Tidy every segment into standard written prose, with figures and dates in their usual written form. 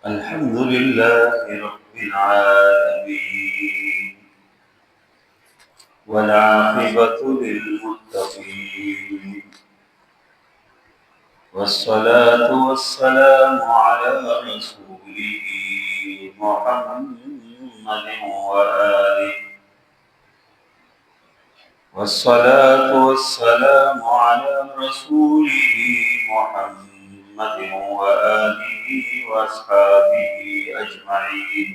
الحمد لله رب العالمين والعاقبة للمتقين والصلاة والسلام على رسوله محمد وآله والصلاة والسلام على رسوله محمد وآله وأصحابه أجمعين.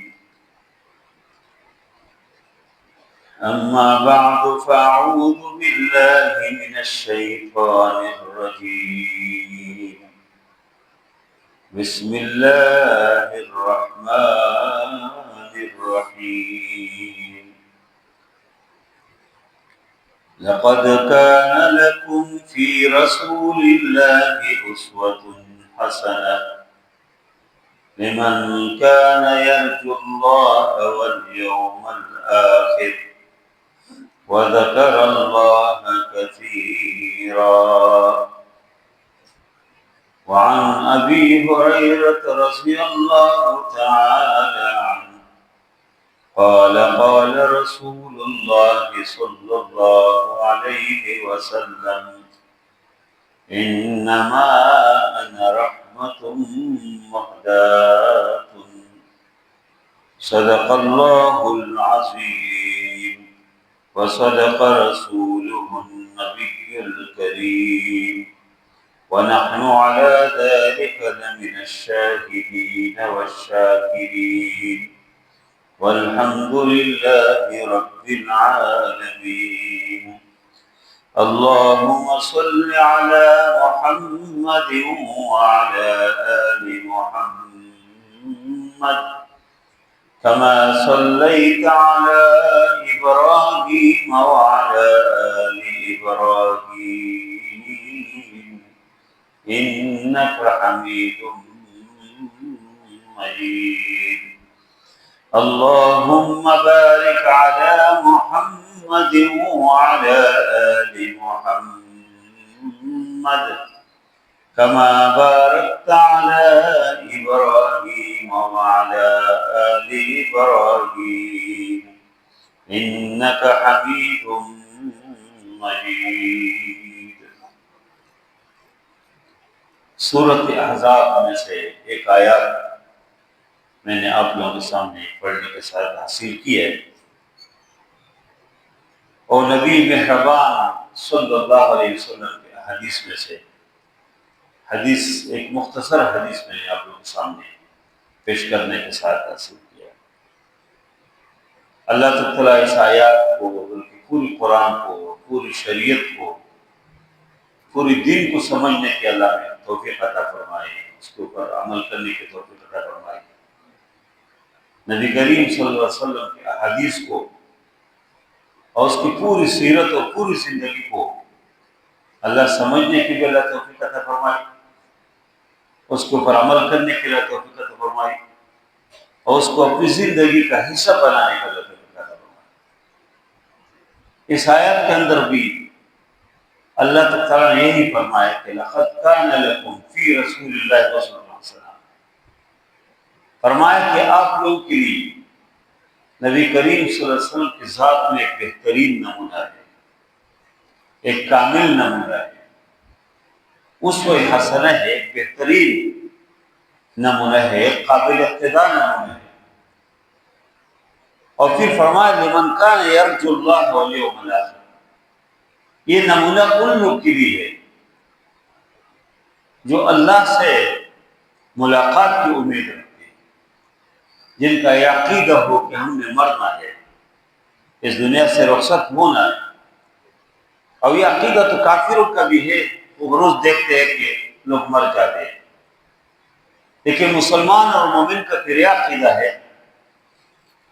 أما بعد فأعوذ بالله من الشيطان الرجيم. بسم الله الرحمن الرحيم. لقد كان لكم في رسول الله أسوة حسنة لمن كان يرجو الله واليوم الآخر وذكر الله كثيرا. وعن أبي هريرة رضي الله تعالى عنه قال قال رسول الله صلى الله عليه وسلم إنما أنا رحمة مهداة صدق الله العظيم وصدق رسوله النبي الكريم ونحن على ذلك لمن الشاهدين والشاكرين والحمد لله رب العالمين. اللهم صل على محمد وعلى آل محمد كما صليت على إبراهيم وعلى آل إبراهيم إنك حميد مجيد. اللهم بارك على محمد وعلى آل محمد كما باركت على إبراهيم وعلى آل إبراهيم إنك حميد مجيد. سورۃ احزاب میں سے ایک آیت میں نے آپ لوگوں کے سامنے پڑھنے کے ساتھ حاصل کی ہے، اور نبی مہربان صلی اللہ علیہ وسلم کے حدیث میں سے حدیث، ایک مختصر حدیث میں نے آپ لوگوں کے سامنے پیش کرنے کے ساتھ حاصل کیا. اللہ تعالیٰ اس آیات کو، بلکہ پوری قرآن کو، پوری شریعت کو، پوری دین کو سمجھنے کے اللہ نے توفیق عطا فرمائے، اس کے اوپر عمل کرنے کی توفیق عطا فرمائے. نبی کریم صلی اللہ علیہ وسلم کے احادیث کو اور اس کی پوری سیرت اور پوری زندگی کو اللہ سمجھنے کی بھی اللہ توفیق عطا فرمائے، اس کے اوپر عمل کرنے کے لیے توفیق عطا فرمائے، اور اس کو اپنی زندگی کا حصہ بنانے کا اللہ توفیق عطا فرمائے. اس آیت کے اندر بھی اللہ تعالیٰ نے یہی فرمایا کہ لَقَدْ كَانَ لَكُمْ فِي رَسُولِ اللَّهِ أُسْوَةٌ حَسَنَةٌ، فرمایا کہ آپ لوگوں کے لیے نبی کریم صلی اللہ علیہ وسلم کی ذات میں ایک بہترین نمونہ ہے، ایک کامل نمونہ ہے، اسوہ حسنہ ہے، ایک بہترین نمونہ ہے، ایک قابل اقتداء نمونہ ہے. اور پھر فرمایا لمن کان یرجو اللہ والیوم الآخر، یہ نمونہ ان لوگ کے لیے ہے جو اللہ سے ملاقات کی امید رکھتے ہیں، جن کا یہ عقیدہ ہو کہ ہم نے مرنا ہے، اس دنیا سے رخصت ہونا ہے. اور یہ عقیدہ تو کافروں کا بھی ہے، وہ روز دیکھتے ہیں کہ لوگ مر جاتے ہیں، لیکن مسلمان اور مومن کا پھر یہ عقیدہ ہے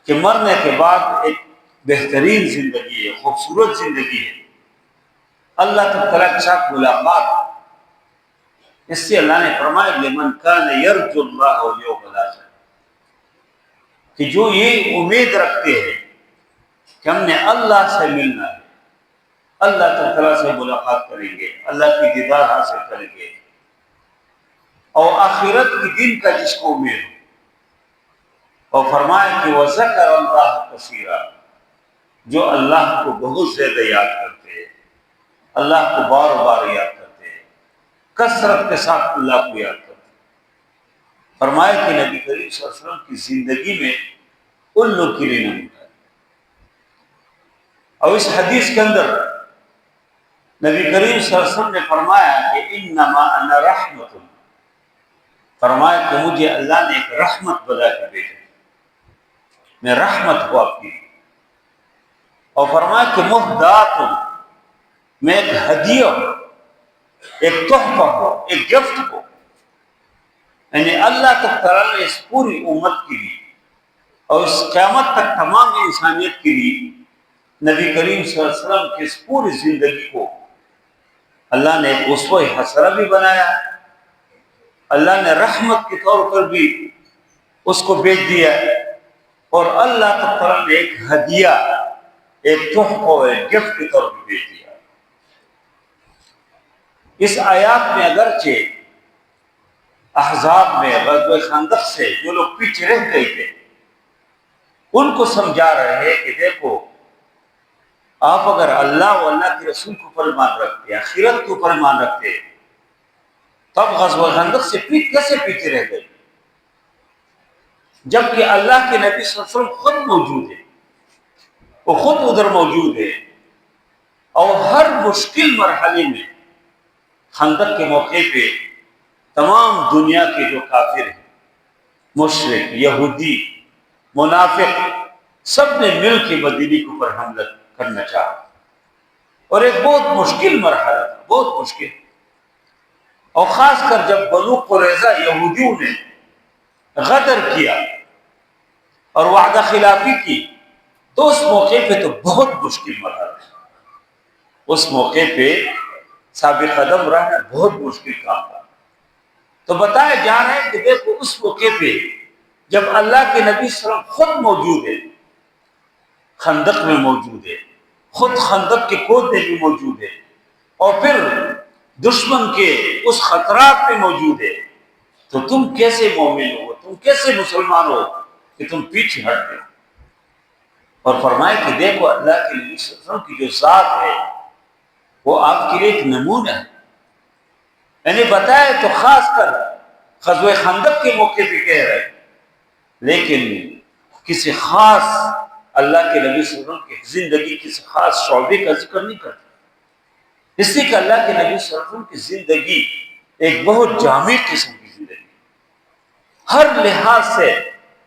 کہ مرنے کے بعد ایک بہترین زندگی ہے، خوبصورت زندگی ہے، اللہ تعالیٰ کے ساتھ ملاقات. اس سے اللہ نے فرمایا لمن کان یرجو اللہ والیوم الآخر، کہ جو یہ امید رکھتے ہیں کہ ہم نے اللہ سے ملنا ہے، اللہ تعالیٰ سے ملاقات کریں گے، اللہ کی دیدار حاصل کریں گے، اور آخرت کے دن کا جس کو امید ہو، اور فرمایا کہ وذکر اللہ کثیرا، جو اللہ کو بہت زیادہ یاد کرتے ہیں، اللہ کو بار بار یاد کرتے ہیں، کثرت کے ساتھ اللہ کو یاد کرتے ہیں۔ فرمایا کہ نبی کریم صلی اللہ علیہ وسلم کی زندگی میں ان لوگ کے لیے نمونہ ہے۔ اور اس حدیث کے اندر نبی کریم صلی اللہ علیہ وسلم نے فرمایا کہ انما انا رحمت، فرمایا کہ مجھے اللہ نے ایک رحمت بنا کے بھیجا، میں رحمت ہوں آپ کی۔ اور فرمایا کہ مہدات، میں ایک ہدیہ ہوں، ایک تحفہ ہوں، ایک گفٹ ہوں، یعنی اللہ تعالیٰ نے اس پوری امت کے لیے اور اس قیامت تک تمام انسانیت کے لیے نبی کریم صلی اللہ علیہ وسلم کی اس پوری زندگی کو اللہ نے ایک اسوہ حسنہ بھی بنایا، اللہ نے رحمت کے طور پر بھی اس کو بھیج دیا، اور اللہ تعالیٰ نے ایک ہدیہ، ایک تحفہ، ایک گفٹ کے طور پر بھیج دیا۔ اس آیات میں اگرچہ احزاب میں غزوہ خندق سے جو لوگ پیچھے رہ گئے تھے ان کو سمجھا رہے ہیں کہ دیکھو، آپ اگر اللہ و اللہ کے رسول کو پر ایمان رکھتے، آخرت کو پر ایمان رکھتے، تب غزوہ خندق سے کیسے پیچھے رہ گئے؟ جبکہ اللہ کے نبی صلی اللہ علیہ وسلم خود موجود ہے، وہ خود ادھر موجود ہے، اور ہر مشکل مرحلے میں خندق کے موقع پہ تمام دنیا کے جو کافر ہیں، مشرک، یہودی، منافق، سب نے مل کے مدینے کے اوپر حملہ کرنا چاہا، اور ایک بہت مشکل مرحلہ تھا، بہت مشکل۔ اور خاص کر جب بنو قریظہ یہودیوں نے غدر کیا اور وعدہ خلافی کی، تو اس موقع پہ تو بہت مشکل مرحلہ تھا، اس موقع پہ ثابت قدم رہنا بہت مشکل کام تھا۔ تو بتایا جا رہا ہے کہ دیکھو، اس موقع پہ جب اللہ کے نبی صلی اللہ علیہ وسلم خود موجود ہے، خندق میں موجود ہے، خود خندق کے کودنے میں موجود ہے، اور پھر دشمن کے اس خطرات میں موجود ہے، تو تم کیسے مومن ہو، تم کیسے مسلمان ہو کہ تم پیچھے ہٹ گئے؟ اور فرمائے کہ دیکھو، اللہ کے نبی صلی اللہ علیہ وسلم کی جو ذات ہے وہ آپ کے لیے ایک نمونہ ہے۔ یعنی بتایا تو خاص کر غزوہ خندق کے موقع پہ کہہ رہے ہیں، لیکن کسی خاص اللہ کے نبی صلی اللہ علیہ وسلم کی زندگی کسی خاص شعبے کا ذکر نہیں کرتے، اس لیے کہ اللہ کے نبی صلی اللہ علیہ وسلم کی زندگی ایک بہت جامع قسم کی زندگی، ہر لحاظ سے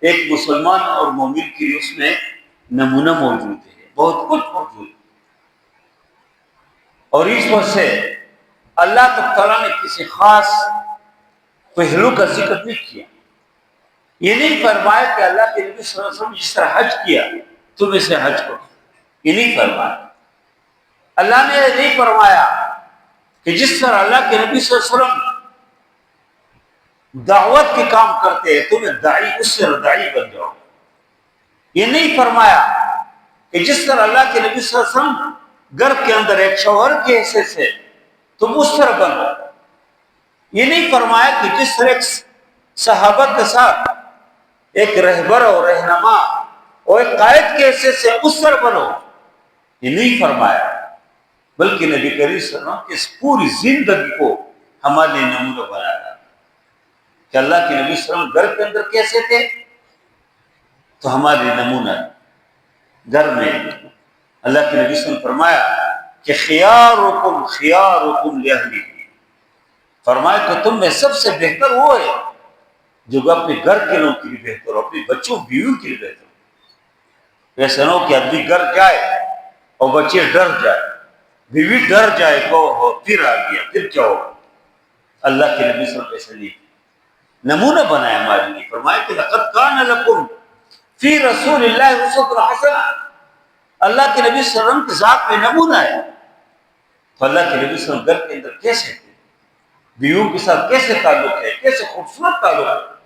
ایک مسلمان اور مومن کے لیے اس میں نمونہ موجود ہے، بہت کچھ موجود ہے۔ اور اس وجہ سے اللہ تعالیٰ نے کسی خاص پہلو کا ذکر نہیں کیا، یہ نہیں فرمایا کہ اللہ کے نبی صلی اللہ علیہ وسلم جس طرح حج کیا تم اسے حج کرو، یہ نہیں فرمایا۔ اللہ نے یہ نہیں فرمایا کہ جس طرح اللہ کے نبی صلی اللہ علیہ وسلم دعوت کے کام کرتے ہیں تمہیں داعی، اس سے داعی بن جاؤ، یہ نہیں فرمایا کہ جس طرح اللہ کے نبی صلی اللہ علیہ وسلم گھر کے اندر ایک شوہر کے حصے سے تم اس طرح بنو، یہ نہیں فرمایا کہ جس طرح ایک صحابہ کے ساتھ ایک رہبر اور رہنما اور ایک قائد کے حصے سے اس طرح بنو، یہ نہیں فرمایا، بلکہ نبی کریم صلی اللہ علیہ وسلم کی اس پوری زندگی کو ہمارے لیے نمونہ بنایا کہ اللہ کے نبی صلی اللہ علیہ وسلم گھر کے اندر کیسے تھے، تو ہمارے لیے نمونہ ہے۔ گھر میں اللہ کے نبی صلی اللہ علیہ وسلم فرمایا کہ خیارکم خیارکم لأہلہ، فرمایا کہ تم میں سب سے بہتر وہ ہے جو اپنے گھر کے لوگوں کے لیے بہتر ہو، اپنی بچوں بیویوں کے لیے بہتر ہو۔ ایسا نہ ہو کہ آدمی گھر جائے اور بچے ڈر جائے، بیوی ڈر جائے تو پھر آ گیا، پھر کیا ہوگا؟ اللہ کے نبی صلی اللہ علیہ وسلم ایسا نہیں، نمونہ بنایا ہمارے لیے، فرمایا کہ لقد کان لکم فی رسول اللہ اسوۃ حسنہ، اللہ کے نبی صلی اللہ علیہ وسلم کی ذات میں نمونہ ہے۔ تو اللہ کے نبی صلی اللہ علیہ وسلم گھر کے اندر کیسے تھے، بیویوں کے ساتھ کیسے تعلق ہے، کیسے خوبصورت تعلق ہے،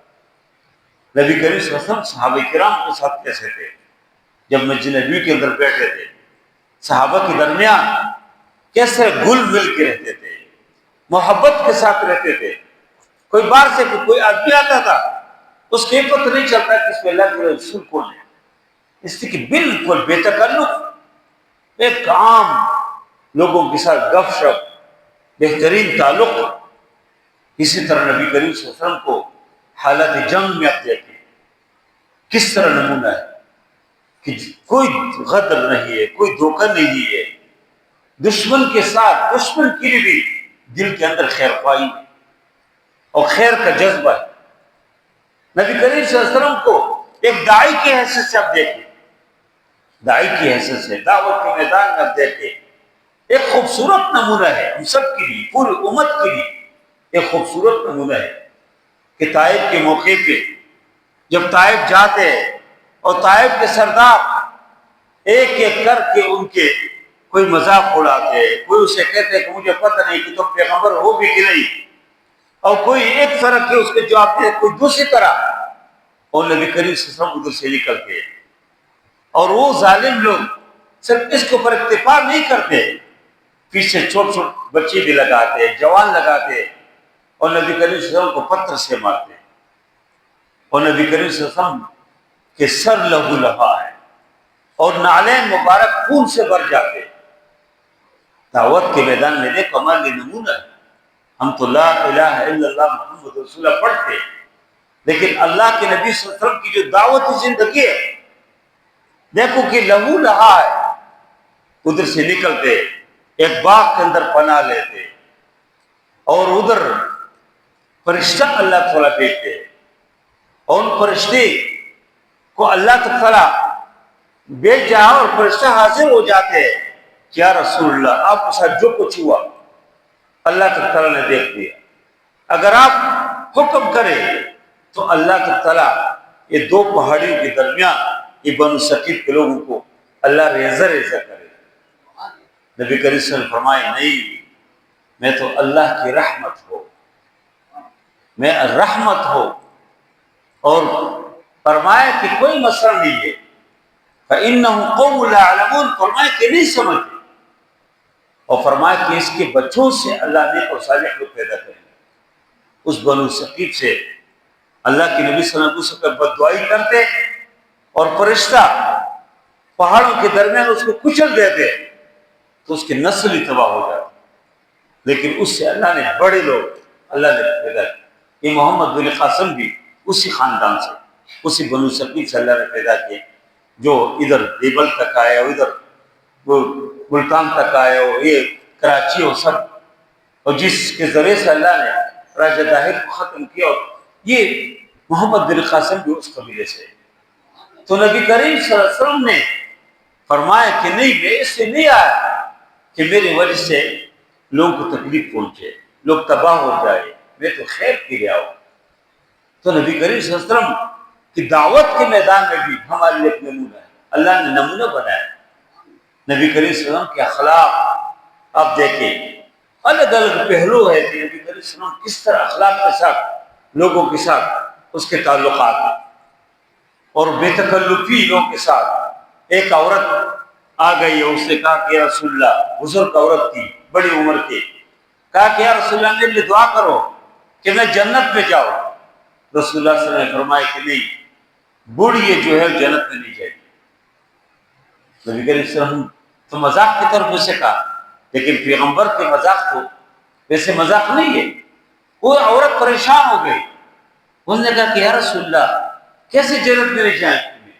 نبی کریم صلی اللہ علیہ وسلم صحابہ کرام کے ساتھ کیسے تھے، جب مسجد نبوی کے اندر بیٹھے تھے صحابہ کے درمیان کیسے گل مل کے رہتے تھے، محبت کے ساتھ رہتے تھے۔ کوئی باہر سے کوئی آدمی آتا تھا اس کو یہ پتہ نہیں چلتا کہ اس میں اللہ کے رسول کون ہے، اس لیے کہ بالکل بے تکلف ایک عام لوگوں کے ساتھ گپ شپ، بہترین تعلق۔ اسی طرح نبی کریم صلی اللہ علیہ وسلم کو حالت جنگ میں اب دیکھیں کس طرح نمونہ ہے کہ کوئی غدر نہیں ہے، کوئی دھوکہ نہیں ہے، دشمن کے ساتھ دشمن کے لیے بھی دل کے اندر خیر خواہی اور خیر کا جذبہ ہے۔ نبی کریم صلی اللہ علیہ وسلم کو ایک داعی کی حیثیت سے اب دیکھیں، داعی کی حیثیت سے دعوت کے میدان میں اب دیکھیں، ایک خوبصورت نمونہ ہے ہم سب کے لیے، پوری امت کے لیے ایک خوبصورت نمونہ ہے کہ طائف کے موقع پہ جب طائف جاتے اور طائف کے سردار ایک ایک کر کے ان کے کوئی مذاق اڑاتے، کوئی اسے کہتے کہ مجھے پتہ نہیں کہ تم پیغمبر ہو بھی کہ نہیں، اور کوئی ایک طرح کے اس کے جواب دے، کوئی دوسری طرح، اور نبی کریم صلی اللہ علیہ وسلم ادھر سے نکلتے اور وہ ظالم لوگ صرف اس کے اوپر اکتفا نہیں کرتے، پیچھے چھوٹے چھوٹے بچے بھی لگاتے، جوان لگاتے، اور نبی کریم صلی اللہ علیہ وسلم کو پتھر سے مارتے، اور نبی کریم صلی اللہ علیہ وسلم کے سر لہو لہا ہے اور نعلین مبارک خون سے بھر جاتے۔ دعوت کے میدان میں دیکھو ہمارے لیے نمونہ ہے۔ ہم تو لا الہ الا اللہ محمد رسول اللہ پڑھتے، لیکن اللہ کے نبی صلی اللہ علیہ وسلم کی جو دعوتی زندگی ہے دیکھو کہ لہو لہا ہے، ادھر سے نکلتے ایک باغ کے اندر پناہ لیتے اور ادھر فرشتہ اللہ تعالیٰ بھیجتے، اور ان فرشتے کو اللہ تعالیٰ بیچ جا اور فرشتہ حاضر ہو جاتے ہیں کہ یا رسول اللہ آپ کے ساتھ جو کچھ ہوا اللہ تعالیٰ نے دیکھ لیا، اگر آپ حکم کریں تو اللہ تعالیٰ یہ دو پہاڑیوں کے درمیان یہ بنو ثقیف کے لوگوں کو اللہ ریزہ ریزہ کرے۔ نبی کریم صلی اللہ علیہ وسلم فرمائے نہیں، میں تو اللہ کی رحمت ہوں، میں رحمت ہوں، اور فرمایا کہ کوئی مسئلہ نہیں ہے، فَإِنَّهُمْ قَوْمٌ لَا يَعْلَمُونَ، فرمایا کہ نہیں سمجھتے، اور فرمایا کہ اس کے بچوں سے اللہ نیک اور صالح کو پیدا کریں گے۔ اس بنو ثقیف سے اللہ کے نبی صلی اللہ علیہ وسلم بد دعائی کرتے اور فرشتہ پہاڑوں کے درمیان اس کو کچل دیتے تو اس کی نسل ہی تباہ ہو جاتی، لیکن اس سے اللہ نے بڑے لوگ اللہ نے پیدا کیے۔ یہ محمد بن قاسم بھی اسی خاندان سے، اسی بنو ثقیف سے اللہ نے پیدا کیے، جو ادھر دیبل تک آئے اور ادھر ملتان تک آئے اور یہ کراچی اور سب، اور جس کے ذریعے سے اللہ نے راجہ داہر کو ختم کیا، اور یہ محمد بن قاسم بھی اس قبیلے سے۔ تو نبی کریم صلی اللہ علیہ وسلم نے فرمایا کہ نہیں، میں اس سے نہیں آیا کہ میری وجہ سے لوگوں کو تکلیف پہنچے، لوگ تباہ ہو جائے، میں تو خیر کے لیے آؤں۔ تو نبی کریم صلی اللہ علیہ وسلم کی دعوت کے میدان میں بھی ہمارے لیے ایک نمونہ ہے، اللہ نے نمونہ بنایا۔ نبی کریم صلی اللہ علیہ وسلم کے اخلاق آپ دیکھیں، الگ الگ پہلو ہے کہ نبی کریم صلی اللہ علیہ وسلم کس طرح اخلاق کے ساتھ لوگوں کے ساتھ اس کے تعلقات ہیں، اور بے تکلفی لوگوں کے ساتھ۔ ایک عورت آ گئی اور اس نے کہا کہ یا رسول اللہ، بزرگ عورت تھی بڑی عمر کی، کہا کہ یا رسول اللہ میرے لیے دعا کرو کہ میں جنت میں جاؤں۔ رسول اللہ صلی اللہ علیہ وسلم نے فرمایا کہ نہیں، بوڑھی جو ہے جنت میں نہیں جائے گی۔ نبی کریم صلی اللہ علیہ وسلم تو مذاق کی طرف سے کہا، لیکن پیغمبر کے مذاق تو ویسے مذاق نہیں ہے۔ وہ عورت پریشان ہو گئی، اس نے کہا کہ یا رسول اللہ کیسے جنت میں نہیں جائیں گے؟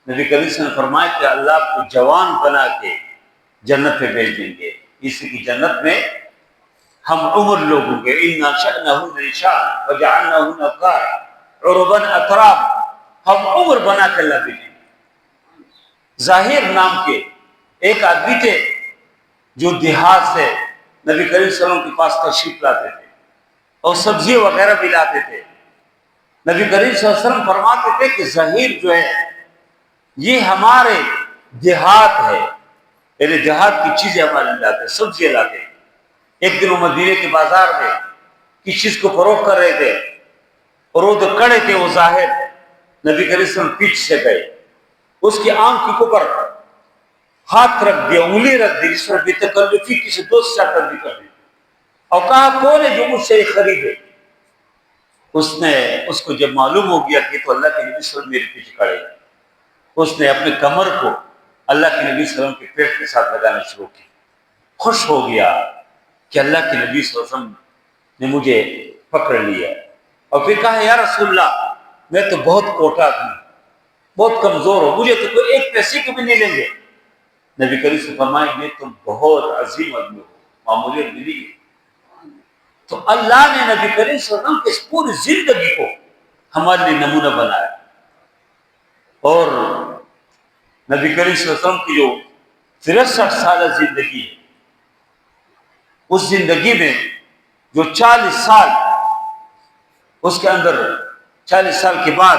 نبی کریم صلی اللہ علیہ وسلم نے فرمایا کہ اللہ آپ کو جوان بنا کے جنت میں بھیج دیں گے، اس کی جنت میں ہم عمر لوگ ہوں گے، اِنَّا شَأْنَهُنَّ نِشَاءً وَجَعَلْنَاهُنَّ أَبْكَارًا عُرُبًا أَتْرَابًا، ہم عمر بنا کے اللہ بھیجیں گے۔ ظاہر نام کے ایک آدمی تھے جو دیہات سے نبی کریم صلی اللہ علیہ وسلم کے پاس تشریف لاتے تھے اور سبزی وغیرہ بھی لاتے تھے۔ نبی کریم صلی اللہ علیہ وسلم فرماتے تھے کہ ظہیر جو ہے یہ ہمارے دیہات ہے، یعنی دیہات کی چیزیں ہمارے لاتے ہیں، سبزیاں لاتے ہیں۔ ایک دن وہ مدینے کے بازار میں کسی چیز کو فروخت کر رہے تھے اور وہ جو کڑے تھے وہ ظاہر نبی کریم صلی اللہ علیہ وسلم پیچھے سے گئے، اس کی آنکھ کے اوپر ہاتھ رکھ دیا، انگلی رکھ دی، اس پر بے تکلفی کسی دوست سے بھی کر دی، اور کہا کون ہے جو مجھ سے خریدے؟ اس کو جب معلوم ہو گیا کہ تو اللہ کے نبی صلی اللہ علیہ وسلم میرے پیچھے کھڑے ہیں، اس نے اپنے کمر کو اللہ کے نبی صلی اللہ علیہ وسلم کے پیٹ کے ساتھ لگانا شروع کیا، خوش ہو گیا کہ اللہ کے نبی صلی اللہ علیہ وسلم نے مجھے پکڑ لیا، اور پھر کہا یا رسول اللہ میں تو بہت کوٹا ہوں، بہت کمزور ہوں، مجھے تو کوئی ایک پیسے کو بھی نہیں لیں گے۔ نبی کریم صلی اللہ علیہ وسلم فرمائیں گے تم بہت عظیم آدمی ہو، معمولی آدمی نہیں ہے۔ تو اللہ نے نبی کریم صلی اللہ علیہ وسلم کی اس پوری زندگی کو ہمارے لیے نمونہ بنایا، اور نبی کریم صلی اللہ علیہ وسلم کی جو 63 سالہ زندگی ہے، اس زندگی میں جو 40 سال اس کے اندر 40 سال کے بعد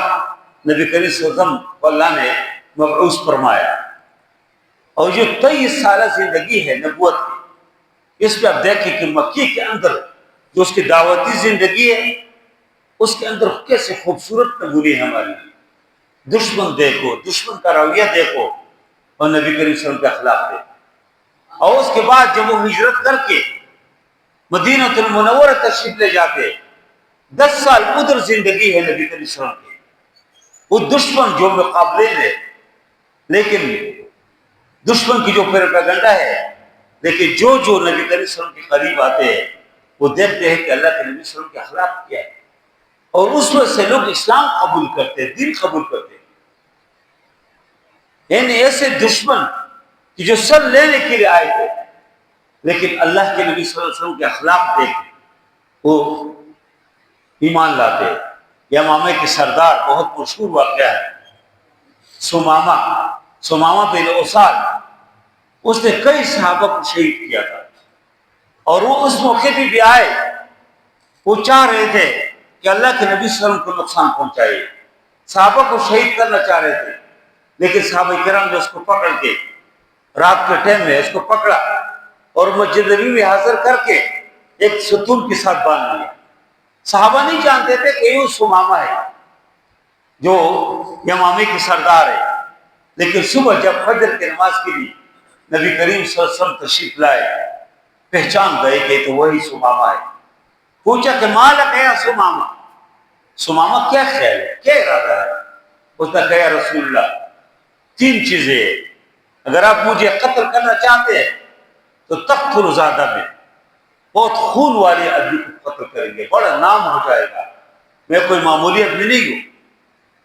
نبی کریم صلی اللہ علیہ وسلم کو اللہ نے مبعوث فرمایا، اور جو 23 سالہ زندگی ہے نبوت کی، اس پہ آپ دیکھیں کہ مکی کے اندر جو اس کی دعوتی زندگی ہے، اس کے اندر کیسے خوبصورت نمونے ہیں ہمارے لیے۔ دشمن دیکھو، دشمن کا رویہ دیکھو، اور نبی کریم صلی اللہ علیہ وسلم کے اخلاق دیکھو۔ اور اس کے بعد جب وہ ہجرت کر کے مدینہ المنورہ تشریف لے جاتے، 10 سال ادھر زندگی ہے نبی کریم صلی اللہ علیہ وسلم کی۔ وہ دشمن جو مقابلے میں، لیکن دشمن کی جو پروپیگنڈا ہے، لیکن جو نبی کریم صلی اللہ علیہ وسلم کے قریب آتے ہیں وہ دیکھتے ہیں کہ اللہ کے نبی صلی اللہ علیہ وسلم کے اخلاق کیا ہے، اور اس وجہ سے لوگ اسلام قبول کرتے ہیں، دین قبول کرتے ہیں۔ یعنی ایسے دشمن کہ جو سر لینے کے لیے آئے تھے، لیکن اللہ کے نبی صلی اللہ علیہ وسلم کے اخلاق دیکھ وہ ایمان لاتے ہیں۔ یمامہ کے سردار بہت مشہور واقعہ ہے، سمامہ بن اسال، اس نے کئی صحابہ کو شہید کیا تھا، اور وہ اس موقع پہ بھی آئے، وہ چاہ رہے تھے کہ اللہ کے نبی صلی اللہ علیہ وسلم کو نقصان پہنچائے، صحابہ کو شہید کرنا چاہ رہے تھے، لیکن صحابہ کرام نے اس کو پکڑ کے رات کے ٹائم میں اس کو پکڑا اور مسجد نبوی میں حاضر کر کے ایک ستون کے ساتھ باندھ لیا۔ صحابہ نہیں جانتے تھے کہ یہ سمامہ ہے جو یمامے کے سردار ہے، لیکن صبح جب فجر کی نماز کے لیے نبی کریم صلی اللہ علیہ وسلم تشریف لائے، پہچان گئے کہ تو وہی سمامہ ہے۔ پوچھا کہ مالک ہے یا سمامہ کیا خیال ہے، کیا ارادہ ہے؟ اس نے کہا یا رسول اللہ 3 چیزیں ہیں، اگر آپ مجھے قتل کرنا چاہتے ہیں تو تقتل زادہ میں بہت خون والے آدمی کو قتل کریں گے، بڑا نام ہو جائے گا، میں کوئی معمولی آدمی نہیں ہوں،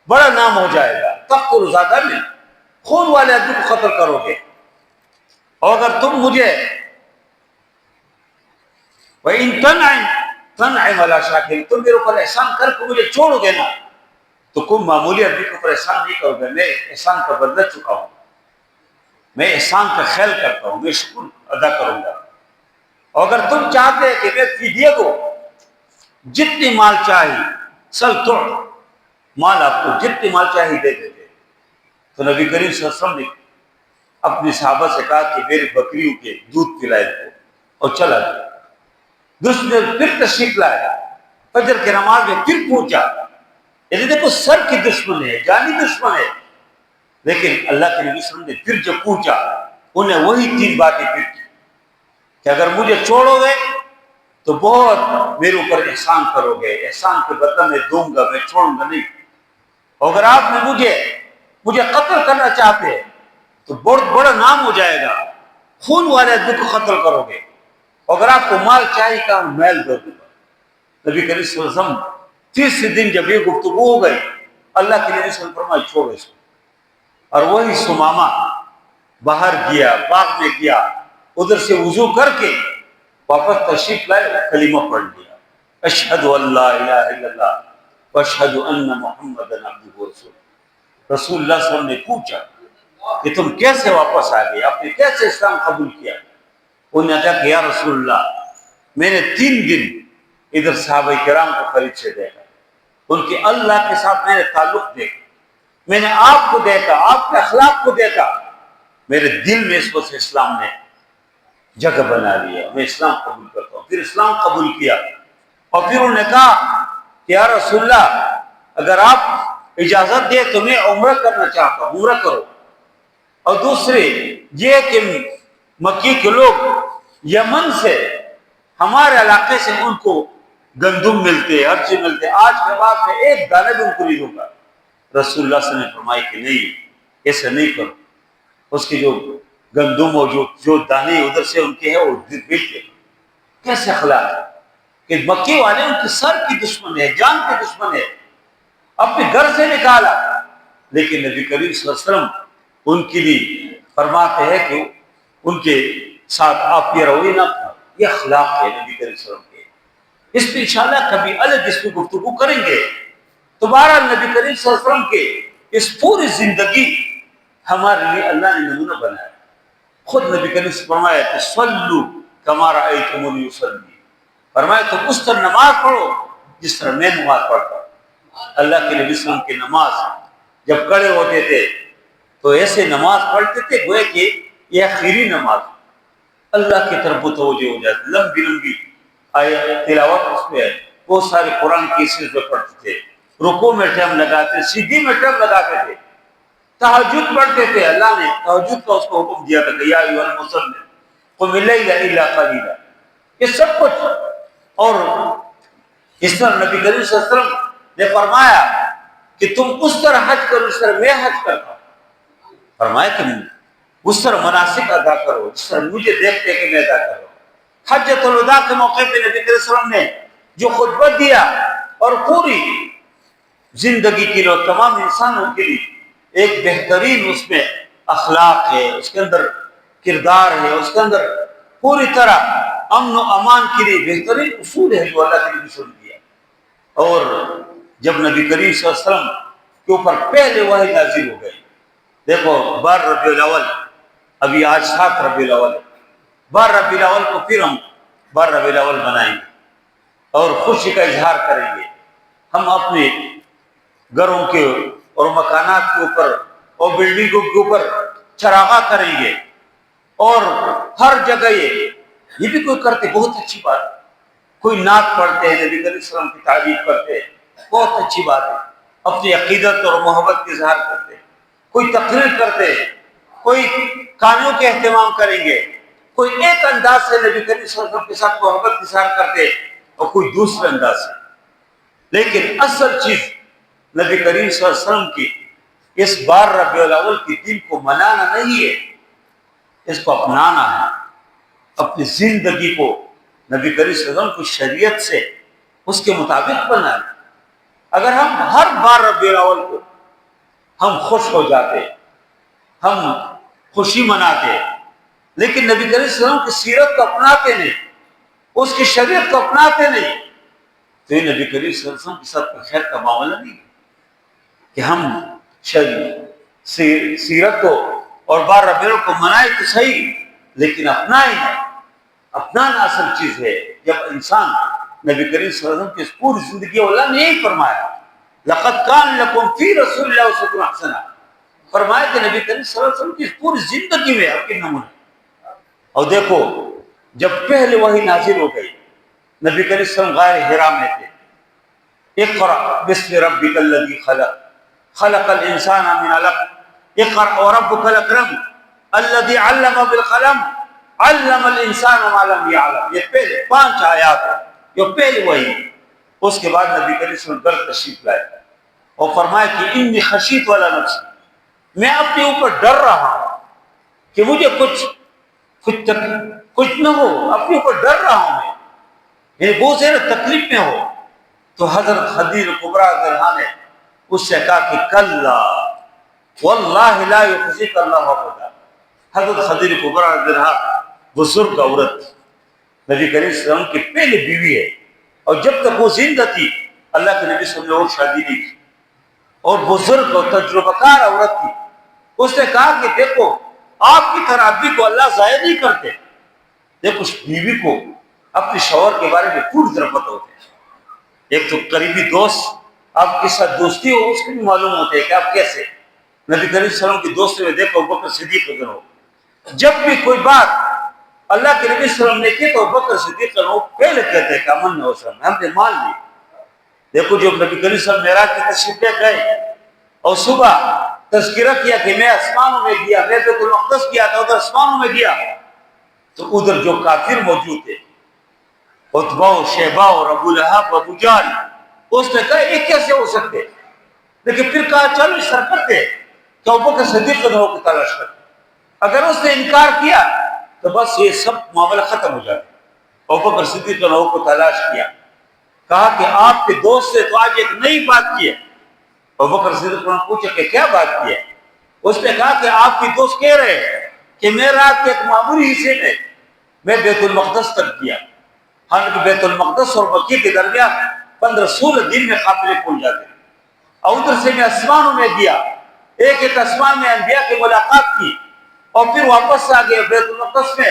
بڑا نام ہو جائے گا، تقتل زادہ میں خون والے آدمی کو قتل کرو گے، اور اگر تم مجھے وَإِن تَنْعِمْ عَلَىٰ شَاكِرٍ، تم میرے اوپر احسان کر کے مجھے چھوڑو گے نا، تو کوئی معمولی آدمی کے اوپر احسان نہیں کرو گے، میں احسان کا بدلہ چکا ہوں، میں احسان کا خیال کرتا ہوں، میں شکر ادا کروں گا۔ اور اگر تم چاہتے ہیں کہ میں فدیہ دو، جتنی مال چاہیے سل توڑ، مال آپ کو جتنی مال چاہیے دے دیتے۔ تو نبی کریم صلی اللہ علیہ وسلم نے اپنے صحابہ سے کہا کہ میرے بکریوں کے دودھ پلائے دو، اور چلا گیا۔ دشمن پھر تشریف لایا، فجر کی نماز میں پھر پوچھا، یعنی دیکھو سر کی دشمن ہے، جانی دشمن ہے، لیکن اللہ کے نبی صلی اللہ علیہ وسلم نے پھر جب پوچھا، انہیں وہی 3 باتیں پھر کی کہ اگر مجھے چھوڑو گے تو بہت میرے اوپر احسان کرو گے، احسان کے بدلہ میں دوں گا، میں چھوڑوں گا نہیں، اور اگر آپ نے مجھے قتل کرنا چاہتے ہیں تو بہت بڑا نام ہو جائے گا، خون والے آدمی کو قتل کرو گے، اگر آپ کو مال چاہیے کہ میل دے دوں گا۔ نبی کریم صلی اللہ علیہ وسلم 30 دن جب یہ گفتگو ہو گئی، اللہ کے نبی صلی اللہ علیہ وسلم فرمایا چھوڑو اس کو، اور وہی سمامہ باہر گیا، باغ میں گیا، ادھر سے وضو کر کے واپس تشریف لائے، کلمہ پڑھ لیا، اشہد ان لا الہ الا اللہ واشہد ان محمد عبدہ ورسولہ۔ رسول اللہ صلی اللہ علیہ وسلم نے پوچھا کہ تم کیسے واپس آ گئے، آپ نے کیسے اسلام قبول کیا؟ انہوں نے کہا کہ یا رسول اللہ میں نے 3 دن ادھر صحابہ کرام کو قریب سے دیکھا، ان کے اللہ کے ساتھ میں نے تعلق دیکھا، میں نے آپ کو دیکھا، آپ کے اخلاق کو دیکھا، میرے دل میں اس وقت سے اسلام نے جگہ بنا لیا، میں اسلام قبول کرتا ہوں۔ پھر اسلام قبول کیا، اور پھر انہوں نے کہا کہ یا رسول اللہ اگر آپ اجازت دے تو میں عمرہ کرنا چاہتا ہوں، عمرہ کرو۔ اور دوسرے یہ کہ مکی کے لوگ یمن سے ہمارے علاقے سے ان کو گندم ملتے، ہر چیز ملتے، آج کے بعد میں ایک دانے بھی ان کو نہیں دوں گا۔ رسول اللہ صلی اللہ علیہ وسلم نے فرمایا کہ نہیں، ایسا نہیں کرو، اس کی جو گندم اور جو دانے ادھر سے ان کے ہیں وہ بیچ دے۔ کیسے اخلاق ہے کہ مکی والے ان کے سر کی دشمن ہے، جان کے دشمن ہے، اپنے گھر سے نکالا، لیکن نبی کریم صلی اللہ علیہ وسلم ان کے لیے فرماتے ہیں کہ ان کے ساتھ آپ یہ رویہ نہ کرو۔ یہ اخلاق ہے نبی کریم صلی اللہ علیہ وسلم کے، اس پہ انشاءاللہ کبھی الگ اس پہ گفتگو کریں گے۔ دوبارہ نبی کریم صلی اللہ علیہ وسلم کے اس پوری زندگی ہمارے لیے اللہ نے نمونہ بنایا۔ خود نبی کریم سے فرمایا کہ صلو کما رأیتمونی اصلی، فرمایا تم اس طرح نماز پڑھو جس طرح میں نماز پڑھتا ہوں۔ اللہ کے نبی صلی اللہ علیہ وسلم کی نماز جب کھڑے ہوتے تھے تو ایسے نماز پڑھتے تھے گویا کہ یہ آخری نماز اللہ کی طرف متوجہ ہو جاتی، لمبی لمبی آیت تلاوت اس پہ ہے، بہت سارے قرآن کی چیز میں پڑھتے تھے، رکوع میں ٹائم لگاتے، سجدے میں ٹائم لگاتے تھے، تہجد پڑھتے تھے۔ اللہ نے تہجد کا اس کو حکم دیا تھا کہ یا ایھا المزمل قم اللیل الا قلیلا، یہ سب کچھ۔ اور اس طرح نبی کریم صلی اللہ علیہ وسلم نے فرمایا کہ تم اس طرح حج کرو جس طرح میں حج کرتا ہوں، فرمایا کہ اس طرح مناسک ادا کرو جس طرح مجھے دیکھتے کہ میں ادا کروں۔ حجۃ الوداع کے موقع پہ نبی کریم صلی اللہ علیہ وسلم نے جو خطبہ دیا اور پوری زندگی کے لیے تمام انسانوں کے لیے ایک بہترین اس میں اخلاق ہے، اس کے اندر کردار ہے، اس کے اندر پوری طرح امن و امان کے لیے بہترین اصول ہے جو اللہ کے نبی صلی اللہ علیہ وسلم دیا۔ اور جب نبی کریم صلی اللہ علیہ وسلم کے اوپر پہلے وحی نازل ہو گئی، دیکھو 12 ربیع الاول، ابھی آج 7 ربیع الاول ہے، 12 ربیع الاول کو پھر ہم 12 ربیع الاول بنائیں گے اور خوشی کا اظہار کریں گے۔ ہم اپنے گھروں کے اور مکانات کے اوپر اور بلڈنگوں کے اوپر چراغاں کریں گے، اور ہر جگہ یہ بھی کوئی کرتے، بہت اچھی بات ہے، کوئی نعت پڑھتے ہیں، نبی کریم صلی اللہ علیہ وسلم کی تعریف کرتے ہیں، بہت اچھی بات ہے، اپنی عقیدت اور محبت کا اظہار کرتے ہیں، کوئی تقریر کرتے ہیں، کوئی کانوں کے اہتمام کریں گے، کوئی ایک انداز سے نبی کریم صلی اللہ علیہ وسلم کے ساتھ محبت کا اظہار کرتے اور کوئی دوسرے انداز سے۔ لیکن اصل چیز نبی کریم صلی اللہ علیہ وسلم کی اس 12 ربیع الاول کے دن کو منانا نہیں ہے، اس کو اپنانا ہے، اپنی زندگی کو نبی کریم صلی اللہ علیہ وسلم کی شریعت سے اس کے مطابق بنانا۔ اگر ہم ہر 12 ربیع الاول کو ہم خوش ہو جاتے، ہم خوشی مناتے، لیکن نبی کریم صلی اللہ علیہ وسلم کی سیرت کو اپناتے نہیں، اس کی شریعت کو اپناتے نہیں، تو یہ نبی کریم صلی اللہ علیہ وسلم کے ساتھ کوئی خیر کا معاملہ نہیں کہ ہم سیرت کو اور 12 ربیع الاول کو منائے تو صحیح، لیکن اپنائے نہیں۔ اپنانا اصل چیز ہے۔ جب انسان نبی کریم صلی اللہ علیہ وسلم کی پوری زندگی اللہ نے یہی فرمایا لقد کان لکم فی رسول اللہ اسوۃ حسنہ، فرمایا کہ نبی کریم صلی اللہ علیہ وسلم کی پوری زندگی میں آپ کے نمونے۔ اور دیکھو جب پہلے وحی نازل ہو گئی، نبی کریم صلی اللہ علیہ وسلم غار حرا میں تھے، اقرأ بسم ربک الذی خلق خلق الانسان من علق اقرأ وربک الاکرم الذی علم بالقلم علم الانسان ما لم یعلم۔ یہ پہلے 5 آیات ہیں، یہ پہلے وحی۔ اس کے بعد نبی کریم صلی اللہ علیہ وسلم تشریف لائے اور فرمایا کہ انی خشیت علی نفسی، میں اپنے اوپر ڈر رہا ہوں کہ مجھے کچھ نہ ہو، اپنے اوپر ڈر رہا ہوں میں، یعنی بہت زیادہ تکلیف میں ہو۔ تو حضرت خدیجہ کبریٰ رضی اللہ عنہا نے اس سے کہا کہ کلا واللہ لا یخزیک اللہ ابدا۔ حضرت خدیجہ کبریٰ رضی اللہ عنہا بزرگ عورت، نبی کریم صلی اللہ علیہ وسلم کی پہلی بیوی ہے، اور جب تک وہ زندہ تھی اللہ کے نبی صلی اللہ علیہ وسلم نے اور شادی نہیں کی، اور بزرگ اور تجربہ کار عورت تھی۔ اس نے کہا کہ دیکھو آپ کی خرابی کو اللہ ضائع نہیں کرتے، دیکھو اس بیوی کو اپنے شوہر کے بارے میں پوری طرح پتہ ہوتے ہیں۔ ایک تو قریبی دوست آپ کے ساتھ دوستی ہو، اس کو بھی معلوم ہوتا ہے کہ آپ کیسے۔ نبی کریم صلی اللہ علیہ وسلم کی دوستی میں دیکھو ابوبکر صدیق رضی اللہ عنہ، جب بھی کوئی بات اللہ کے نبی صلی اللہ علیہ وسلم نے کی تو ابوبکر صدیق رضی اللہ عنہ پہلے کہتے ہیں کہ امن و سلم، ہم نے مان لی۔ دیکھو جب نبی کریم صلی اللہ علیہ وسلم معراج کی تشریف لے گئے اور صبح تذکرہ کیا کہ میں آسمانوں میں گیا، میں بیت المقدس گیا تھا، ادھر آسمانوں میں گیا، تو ادھر جو کافر موجود تھے عتبہ و شیبہ اور ابو لہب ابو جہل. اس نے کہا یہ کیسے ہو سکتے؟ لیکن پھر کہا چلو سر کرتے کہ ابوبکر صدیق رضی اللہ عنہ کو تلاش کرتے. اگر اس نے انکار کیا تو بس یہ سب معاملہ ختم ہو جاتا. ابوبکر صدیق رضی اللہ عنہ کو تلاش کیا, کہا کہ آپ کے دوست سے تو آج ایک نئی بات کی ہے. ابوبکر صدیق رضی اللہ عنہ پوچھا کہ کیا بات کی ہے؟ اس نے کہا کہ آپ کی دوست کہہ رہے ہیں کہ میں رات کے ایک معمولی حصے میں بیت المقدس تک گیا. حالانکہ بیت المقدس اور مکے کے درمیان 15-16 دن میں قافلے کھل جاتے ہیں. اور ادھر سے میں آسمانوں میں گیا, ایک آسمان میں انبیاء کی ملاقات کی, اور پھر واپس آ گیا بیت المقدس میں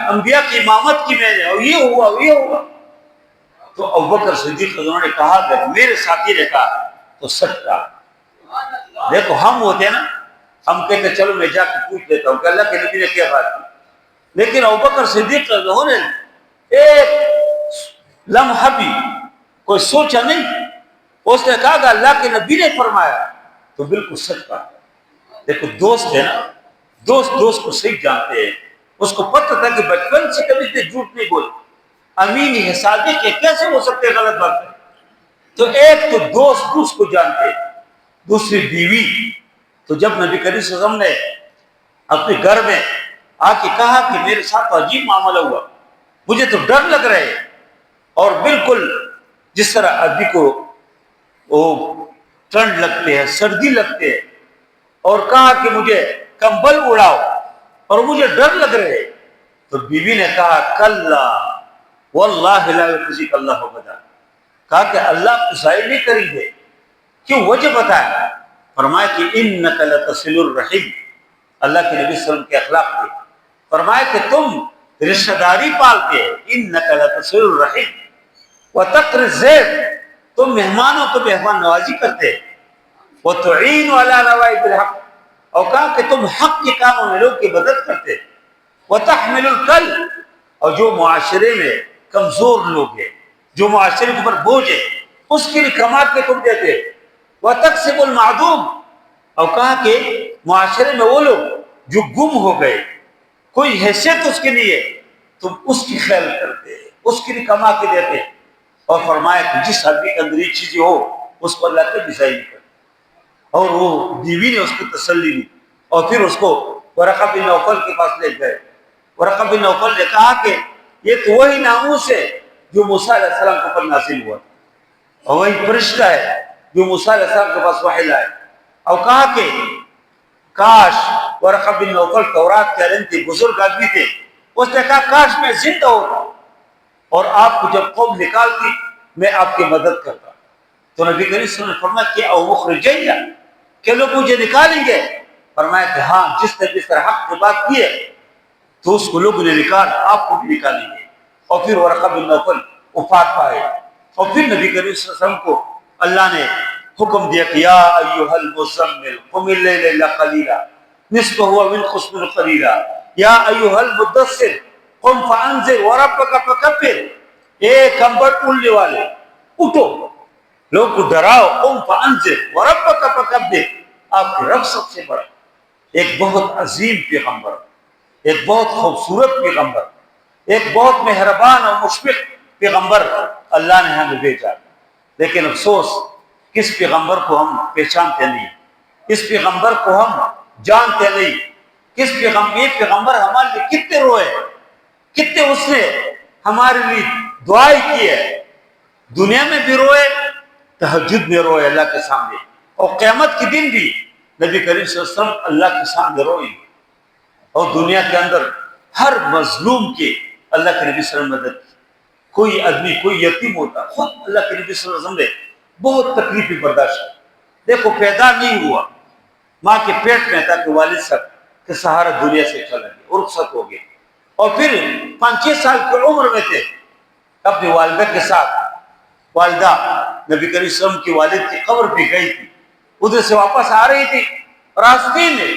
انبیاء کی امامت کی میں نے, اور یہ ہوا یہ ہوا. تو ابوبکر صدیق رضی اللہ عنہ نے کہا کہ میرے ساتھی نے کہا تو سچ کہا. دیکھو ہم ہوتے ہیں نا, ہم کہتے ہیں چلو میں جا کے پوچھ لیتا ہوں کہ اللہ کے نبی نے کیا بات کی. لیکن ابوبکر صدیق رضی اللہ عنہ نے ایک لمحہ بھی کوئی سوچا نہیں. اس نے کہا کہ اللہ کے نبی نے فرمایا تو بالکل سچ کہا. دیکھو دوست ہے نا, دوست کو صحیح جانتے ہیں. اس کو پتہ تھا کہ بچپن سے کبھی سے جھوٹ نہیں بولے, امین ہے, صادق ہے, کیسے ہو سکتے غلط بات ہے. تو ایک تو دوست کو جانتے, دوسری بیوی. تو جب نبی کریم صلی اللہ علیہ وسلم نے اپنے گھر میں آ کے کہا کہ میرے ساتھ عجیب معاملہ ہوا, مجھے تو ڈر لگ رہا ہے, اور بالکل جس طرح آدمی کو وہ ٹھنڈ لگتے ہیں, سردی لگتے ہیں, اور کہا کہ مجھے کمبل اڑاؤ اور مجھے ڈر لگ رہے. تو بیوی نے کہا کلا واللہ لا یخزیک اللہ ابدا, کہا کہ اللہ کو ضائع نہیں کریں گے. کیوں؟ وجہ بتایا. فرمایا کہ انک لتصل الرحم, اللہ کے نبی صلی اللہ علیہ وسلم کے اخلاق تھے. فرمایا کہ تم رشتہ داری پالتے ہیں, انک لتصل الرحم وتقر الضیف, تم مہمانوں کو مہمان نوازی کرتے, وتعین علی نوائب الحق, اور کہا کہ تم حق کے کاموں میں لوگ کی مدد کرتے, وتحمل الکل, اور جو معاشرے میں کمزور لوگ ہیں, جو معاشرے کے اوپر بوجھ ہے, اس کے لیے کما کے تم دیتے, وتکسب المعدوم, اور کہا کہ معاشرے میں وہ لوگ جو گم ہو گئے, کوئی حیثیت اس کے لیے, تم اس کی خیال کرتے, اس کے لیے کما کے دیتے. اور فرمایا کہ جس آدمی کے اندر یہ چیزیں ہو اس کو اللہ کے ضائع نہیں کرتے. اور وہ بیوی نے اس کو تسلی دی, اور پھر اس کو ورقہ بن نوفل کے پاس لے گئے. ورقہ بن نوفل نے کہا کہ یہ تو وہی ناموس ہے جو موسیٰ علیہ السلام کے اوپر نازل ہوا, اور وہی فرشتہ ہے جو موسیٰ علیہ السلام کے پاس وحی لائے. اور کہا کہ کاش ورقہ بن نوفل تورات کے علم تھے, بزرگ آدمی تھے. اس نے کہا کاش میں زندہ ہوتا اور آپ کو جب قوم نکالتی میں آپ کی مدد کرتا. تو نبی کریم صلی اللہ علیہ وسلم نے فرمایا کہ او مخرجیہ, کہ لوگ مجھے نکالیں گے؟ فرمایا کہ ہاں, جس طرح حق کی بات کی ہے تو اس کو لوگوں نے نکال, آپ کو بھی نکالیں گے. اور پھر ورقہ بن نوفل وفات پائے. اور پھر نبی کریم صلی اللہ علیہ وسلم کو اللہ نے حکم دیا کہ یا ایھا المزمل قم اللیل الا قلیلا نصفہ وانقص منہ قلیلا یا ایھا المدثر قم فانذر وربک فکبر. اے کمبل اڑنے والے اٹھو, لوگ کو ڈراؤ. قم فانذر وربک فکبر, آپ کے رب سب سے بڑا. ایک بہت عظیم پیغمبر, ایک بہت خوبصورت پیغمبر, ایک بہت مہربان اور مشفق پیغمبر اللہ نے ہمیں بھیجا. لیکن افسوس کس پیغمبر کو ہم پہچانتے نہیں, کس پیغمبر کو ہم جانتے نہیں. یہ پیغمبر ہمارے لیے کتنے روئے, کتنے اس نے ہمارے لیے دعائیں کی ہے. دنیا میں بھی روئے, تہجد میں روئے اللہ کے سامنے, اور قیامت کے دن بھی نبی کریم صلی اللہ علیہ وسلم اللہ کے سامنے روئے. اور دنیا کے اندر ہر مظلوم کے اللہ کے نبی صلی اللہ علیہ وسلم مدد کی. کوئی آدمی کوئی یتیم ہوتا, خود اللہ کے نبی صلی اللہ علیہ وسلم نے بہت تکلیفیں برداشت کی. دیکھو پیدا نہیں ہوا, ماں کے پیٹ میں تھا کہ والد صاحب کے سہارا دنیا سے چلا گیا, رخصت ہو گئے. اور پھر 5-6 سال کی عمر میں تھے, اپنی والدہ کے ساتھ, والدہ نبی کریم صلی اللہ علیہ وسلم کی والد کی قبر پہ گئی تھی, ادھر سے واپس آ رہی تھی, راستے میں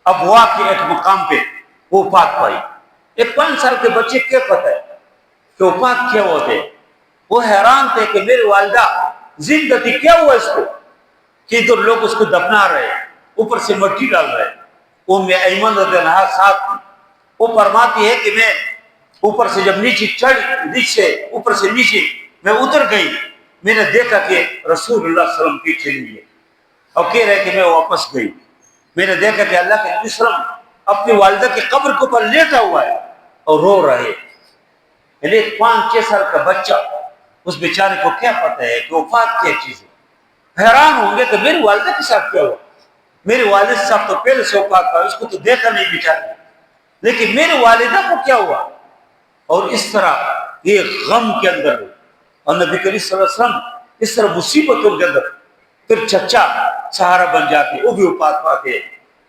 ابوا کے ایک مقام پہ وہ وفات پائی. ایک 5 سال کے بچے کیا پتہ ہے کہ وفات کیا ہوتے. وہ حیران تھے کہ میری والدہ زندہ تھی, کیا ہوا اس کو, کہ ادھر لوگ اس کو دفنا رہے ہیں, اوپر سے مٹی ڈال رہے ہیں. وہ میں ایمن رضی اللہ عنہ ساتھ, وہ فرماتی ہے کہ میں اوپر سے جب نیچے اوپر سے نیچے میں اتر گئی، میں نے دیکھا کہ رسول اللہ صلی اللہ علیہ وسلم پیچھے نہیں ہے، اور کہہ رہے کہ میں واپس گئی، میں نے دیکھا کہ اللہ کے نبی صلی اللہ علیہ وسلم اپنی والدہ کی قبر کے اوپر لیٹا ہوا ہے اور رو رہے، یعنی ایک 5-6 سال کا بچہ، اس بیچارے کو کیا پتہ ہے کہ وفات کیا چیز ہے؟ حیران ہوں گے کہ میری والدہ کے ساتھ کیا ہوا؟ میرے والد صاحب تو پہلے سے وفات تھا، اس کو تو دیکھا نہیں بیچارے، لیکن میری والدہ کو کیا ہوا؟ اور اس طرح یہ غم کے اندر، اور نبی کریم صلی اللہ علیہ وسلم اس طرح مصیبتوں کے اندر، پھر چچا سہارا بن جاتے، وہ بھی وفات پاتے،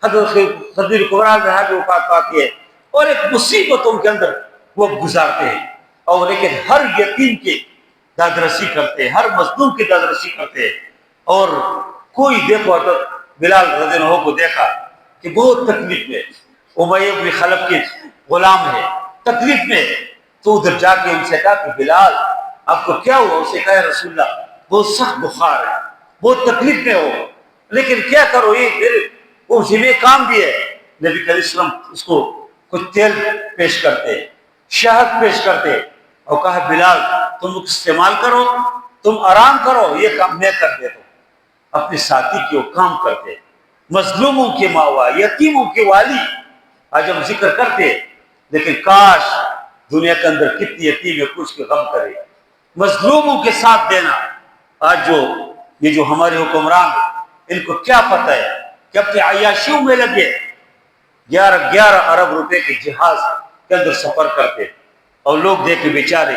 حضرت خدیجہ کبریٰ بھی وفات پاتی ہے، اور ایک مصیبتوں کے اندر وہ گزارتے ہیں، اور لیکن ہر یتیم کی دادرسی کرتے، ہر مظلوم کی دادرسی کرتے، اور کوئی دیکھو حضرت بلال رضی اللہ عنہ کو دیکھا کہ بہت تکلیف میں، امیہ بن خلف کے غلام ہے، تکلیف میں، تو ادھر جا کے ان سے کہا کہ بلال آپ کو کیا ہوا؟ اسے کہا رسول اللہ بہت سخت بخار ہے، بہت تکلیف میں ہو، لیکن کیا کرو، یہ پھر وہ ذمہ کام بھی ہے۔ نبی کریم صلی اللہ علیہ وسلم اس کو کچھ تیل پیش کرتے، شہد پیش کرتے، اور کہا بلال تم استعمال کرو، تم آرام کرو، یہ کام میں کر دیتا ہوں۔ اپنے ساتھی کی وہ کام کرتے، مظلوموں کے ماوا، یتیموں کے والی، آج ہم ذکر کرتے، لیکن کاش دنیا کے اندر کتنی یتیم ہے کچھ کے غم کرے، مظلوموں کے ساتھ دینا۔ آج یہ جو ہمارے حکمران ہیں، ان کو کیا پتہ ہے کہ اپنے عیاشیوں میں لگے 11 ارب روپے کے جہاز کے اندر سفر کرتے، اور لوگ دیکھ کے بیچارے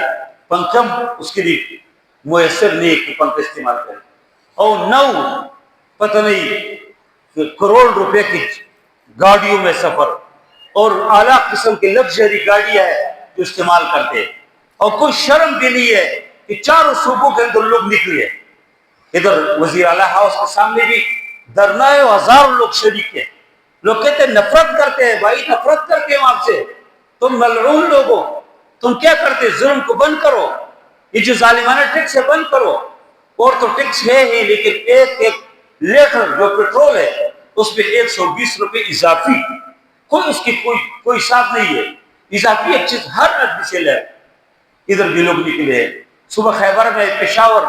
پنکھم اس کے لیے میسر نہیں کہ پنکھ استعمال کرے، اور 9 پتہ نہیں کروڑ روپے کی گاڑیوں میں سفر، اور اعلیٰ قسم کی لگژری گاڑیاں ہیں جو استعمال کرتے، اور کوئی شرم بھی نہیں ہے کہ 4 صوبوں کے اندر لوگ نکلے، ادھر وزیر اعلیٰ ہاؤس کے سامنے بھی دھرنا ہے، 1000 لوگ شریک ہیں، لوگ کہتے ہیں نفرت کرتے ہیں، بھائی نفرت کرتے ہیں آپ سے، تم ملعون لوگ ہو، تم کیا کرتے؟ ظلم کو بند کرو، یہ جو ظالمانہ ٹیکس ہے بند کرو، اور تو ٹیکس ہے ہی، لیکن ایک لیٹر جو پیٹرول ہے اس پہ 120 روپے اضافی، کوئی اس کی کوئی حساب نہیں ہے، اضافی ایک چیز ہر آدمی سے لے۔ ادھر بھی لوگ نکلے، صبح خیبر میں پشاور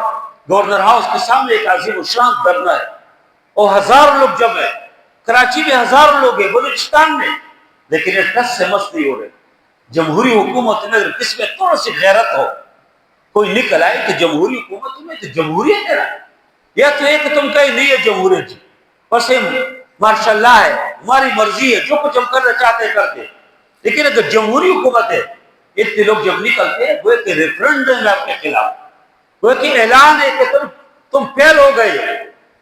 گورنر ہاؤس کے سامنے ایک عظیم الشان دھرنا ہے، اور 1000 لوگ جمع ہے، کراچی میں 1000 لوگ ہیں، بلوچستان میں، لیکن یہ ٹس سے مس نہیں ہو رہے۔ جمہوری حکومت میں کس میں تھوڑا سی غیرت ہو، کوئی نکل آئے کہ جمہوری حکومت میں تو جمہوریت ہے، یا تو ایک تم کہیں نہیں ہے جمہوریت جی، بس ماشاء اللہ ہے، ہماری مرضی ہے، جو کچھ ہم کرنا چاہتے کرتے، لیکن اگر جمہوری حکومت ہے، اتنے لوگ جب نکلتے ہیں وہ کہ ریفرنڈم ہے اپنے خلاف، وہ کہ اعلان ہے کہ تم فیل ہو گئے،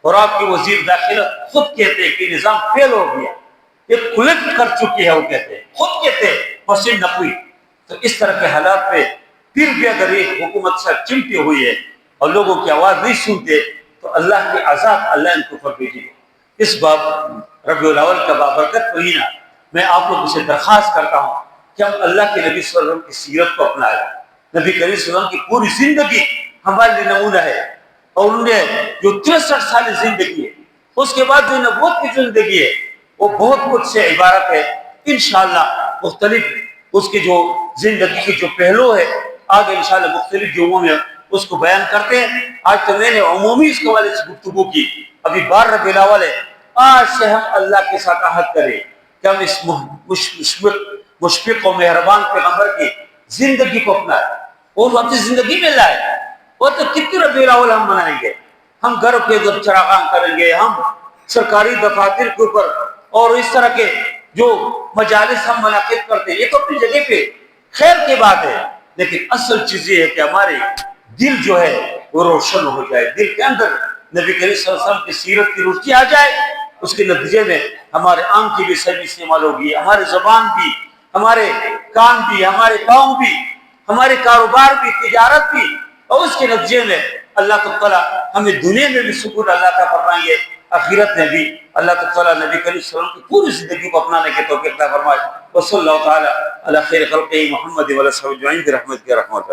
اور آپ کے وزیر داخلہ خود کہتے ہیں کہ نظام فیل ہو گیا، یہ کلک کر چکی ہے، وہ کہتے ہیں، خود کہتے ہیں مسجد نقوی۔ تو اس طرح کے حالات پہ پھر بھی اگر ایک حکومت سے چمٹی ہوئی ہے اور لوگوں کی آواز نہیں سنتے تو اللہ کے عذاب اللہ ان کو پر بھیجے گا۔ اس ربیع الاول کا بابرکت مہینہ میں آپ لوگوں سے درخواست کرتا ہوں کہ ہم اللہ کے نبی صلی اللہ علیہ وسلم کی سیرت کو اپنائیں۔ نبی کریم صلی اللہ علیہ وسلم کی پوری زندگی ہمارے لیے نمونہ ہے، اور انہوں نے جو 63 سال زندگی ہے، اس کے بعد جو نبوت کی زندگی ہے وہ بہت کچھ سے عبارت ہے۔ انشاءاللہ مختلف اس کی جو زندگی کی جو پہلو ہے آگے انشاءاللہ مختلف جمعوں میں اس کو بیان کرتے ہیں۔ آج تو میں نے عمومی اس حوالے سے گفتگو کی، ابھی 12 ربیع الاول ہے، آج سے ہم اللہ کے ساتھ عہد کریں کہ ہم اس مشفق و مہربان پیغمبر کی زندگی کو اپنائیں اور اپنی زندگی میں لائیں۔ وہ تو کتنی ربیع الاول ہم منائیں گے، ہم گھر کے اندر چراغاں کریں گے، ہم سرکاری دفاتر کے اوپر اور اس طرح کے جو مجالس ہم منعقد کرتے ہیں، یہ تو اپنی جگہ پہ خیر کی بات ہے، لیکن اصل چیز یہ ہے کہ ہمارے دل جو ہے وہ روشن ہو جائے، دل کے اندر نبی کریم صلی اللہ علیہ وسلم کی سیرت کی روشنی آ جائے، اس کے نتیجے میں ہمارے آنکھ کی بھی صحیح استعمال ہوگی، ہمارے زبان بھی، ہمارے کان بھی، ہمارے پاؤں بھی، ہمارے کاروبار بھی، تجارت بھی، اور اس کے نتیجے میں اللہ تعالیٰ ہمیں دنیا میں بھی سکون اللہ تعالیٰ فرمائیں گے، آخرت میں بھی اللہ تعالیٰ نبی کریم صلی اللہ علیہ وسلم کی پوری زندگی کو اپنانے کے توفیق عطا فرمائے۔ وصلی اللہ تعالیٰ علی خیر خلقہ محمد و علی صحبہ اجمعین برحمتک یا رحمت۔